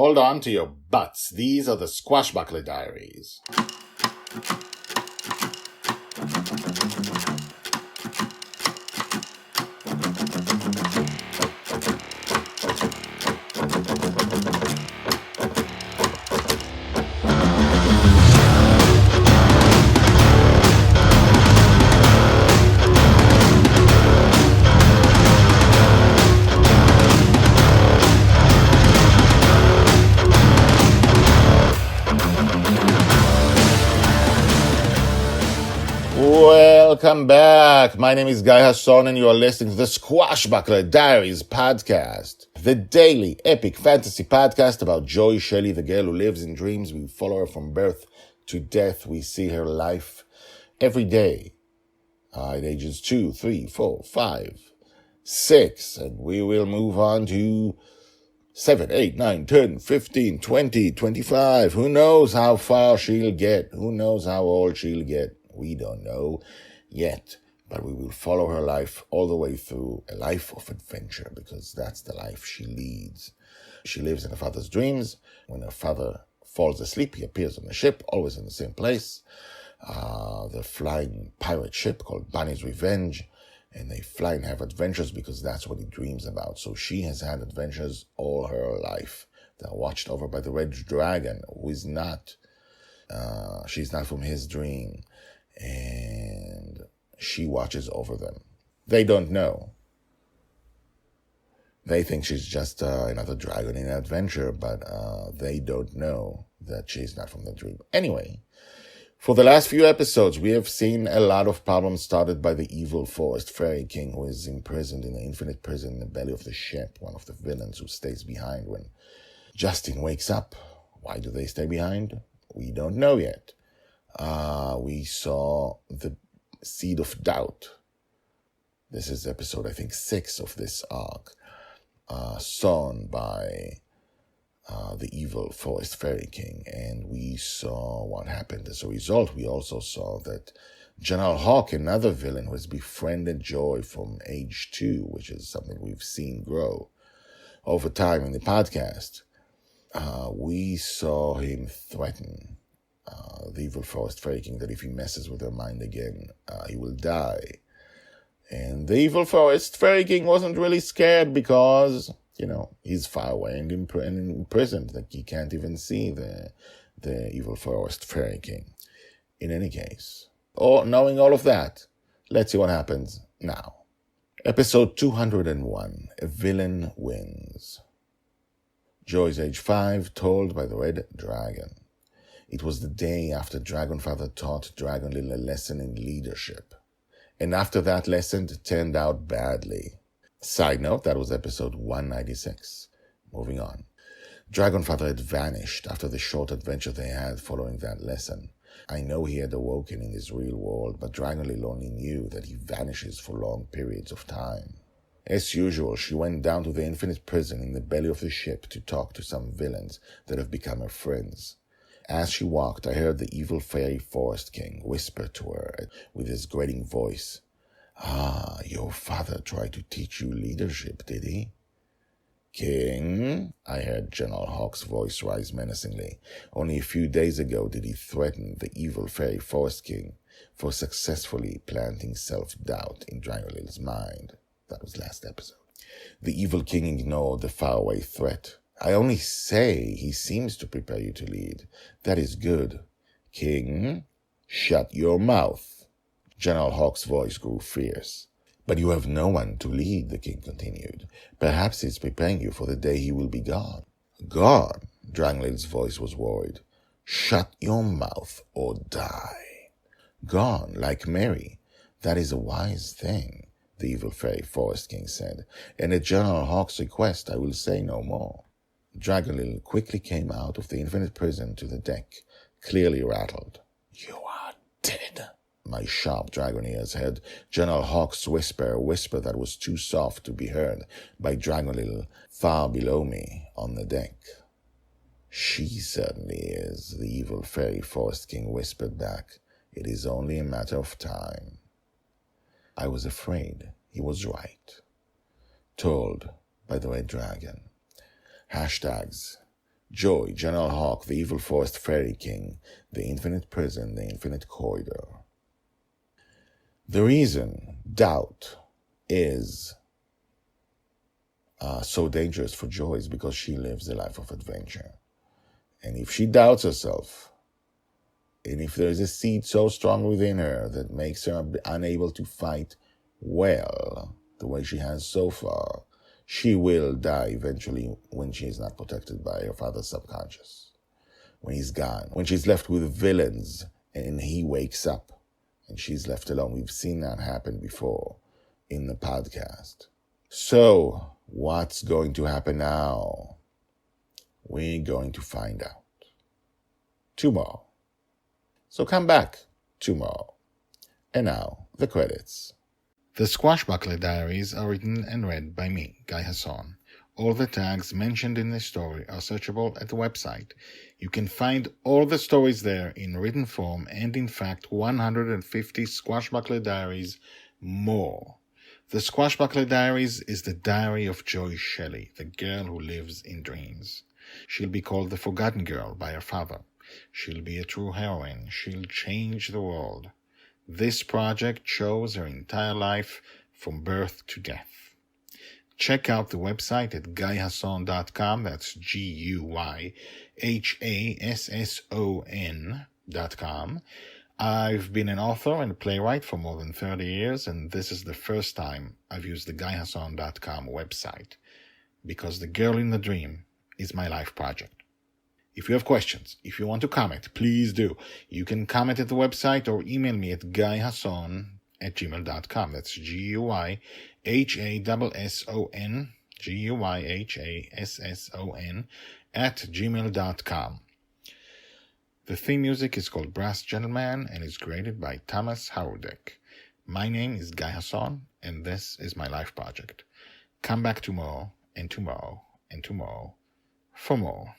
Hold on to your butts. These are the Squashbuckler Diaries. Welcome back. My name is Guy Hasson and you are listening to the Squashbuckler Diaries podcast, the daily epic fantasy podcast about Joy, Shelley, the girl who lives in dreams. We follow her from birth to death. We see her life every day at ages 2, 3, 4, 5, 6, and we will move on to 7, 8, 9, 10, 15, 20, 25. Who knows how far she'll get? Who knows how old she'll get? We don't know yet, but we will follow her life all the way through, a life of adventure, because that's the life she leads. She lives in her father's dreams. When her father falls asleep, he appears on the ship, always in the same place, the flying pirate ship called Bonny's Revenge, and they fly and have adventures because that's what he dreams about. So she has had adventures all her life. They're watched over by the Red Dragon, who is not, she's not from his dream, and she watches over them. They don't know. They think she's just another dragon in an adventure, but they don't know that she's not from the dream. Anyway, for the last few episodes, we have seen a lot of problems started by the evil forest fairy king, who is imprisoned in an infinite prison in the belly of the ship, one of the villains who stays behind when Justin wakes up. Why do they stay behind? We don't know yet. We saw the seed of doubt. This is episode, I think, 6 of this arc, sown by the evil forest fairy king, and we saw what happened as a result. We also saw that General Hawk, another villain who has befriended Joy from age 2, which is something we've seen grow over time in the podcast, we saw him threaten the evil forest fairy king that if he messes with her mind again, he will die. And the evil forest fairy king wasn't really scared because, he's far away and imprisoned. Like, he can't even see the evil forest fairy king. In any case, knowing all of that, let's see what happens now. Episode 201, A Villain Wins. Joy's age 5, told by the Red Dragon. It was the day after Dragonfather taught Dragonlil a lesson in leadership. And after that lesson, it turned out badly. Side note, that was episode 196. Moving on. Dragonfather had vanished after the short adventure they had following that lesson. I know he had awoken in his real world, but Dragonlil only knew that he vanishes for long periods of time. As usual, she went down to the infinite prison in the belly of the ship to talk to some villains that have become her friends. As she walked, I heard the evil fairy forest king whisper to her with his grating voice, your father tried to teach you leadership, did he? King, I heard General Hawk's voice rise menacingly. Only a few days ago did he threaten the evil fairy forest king for successfully planting self-doubt in Dragonlil's mind. That was last episode. The evil king ignored the faraway threat. I only say he seems to prepare you to lead. That is good. King, shut your mouth. General Hawk's voice grew fierce. But you have no one to lead, the king continued. Perhaps he's preparing you for the day he will be gone. Gone? Dragonlil's voice was worried. Shut your mouth or die. Gone, like Mary. That is a wise thing, the evil fairy forest king said. And at General Hawk's request, I will say no more. Dragonlil quickly came out of the infinite prison to the deck, clearly rattled. You are dead. My sharp dragon ears heard General Hawk's whisper, a whisper that was too soft to be heard by Dragonlil far below me on the deck. She certainly is, the evil fairy forest king whispered back. It is only a matter of time. I was afraid he was right. Told by the Red Dragon. Hashtags Joy, General Hawk, the Evil Forest Fairy King, the Infinite Prison, the Infinite Corridor. The reason doubt is so dangerous for Joy is because she lives a life of adventure. And if she doubts herself, and if there is a seed so strong within her that makes her unable to fight well the way she has so far, she will die eventually when she is not protected by her father's subconscious. When he's gone, when she's left with villains and he wakes up and she's left alone. We've seen that happen before in the podcast. So, what's going to happen now? We're going to find out tomorrow. So come back tomorrow. And now, the credits. The Squashbuckler Diaries are written and read by me, Guy Hasson. All the tags mentioned in this story are searchable at the website. You can find all the stories there in written form and, in fact, 150 Squashbuckler Diaries more. The Squashbuckler Diaries is the diary of Joy Shelley, the girl who lives in dreams. She'll be called the Forgotten Girl by her father. She'll be a true heroine. She'll change the world. This project shows her entire life from birth to death. Check out the website at guyhasson.com. That's GUYHASSON.com. I've been an author and a playwright for more than 30 years, and this is the first time I've used the guyhasson.com website, because The Girl in the Dream is my life project. If you have questions, if you want to comment, please do. You can comment at the website or email me at guyhasson@gmail.com. That's GUYHASSON @gmail.com. The theme music is called Brass Gentleman and is created by Thomas Howardek. My name is Guy Hasson, and this is my life project. Come back tomorrow, and tomorrow, and tomorrow for more.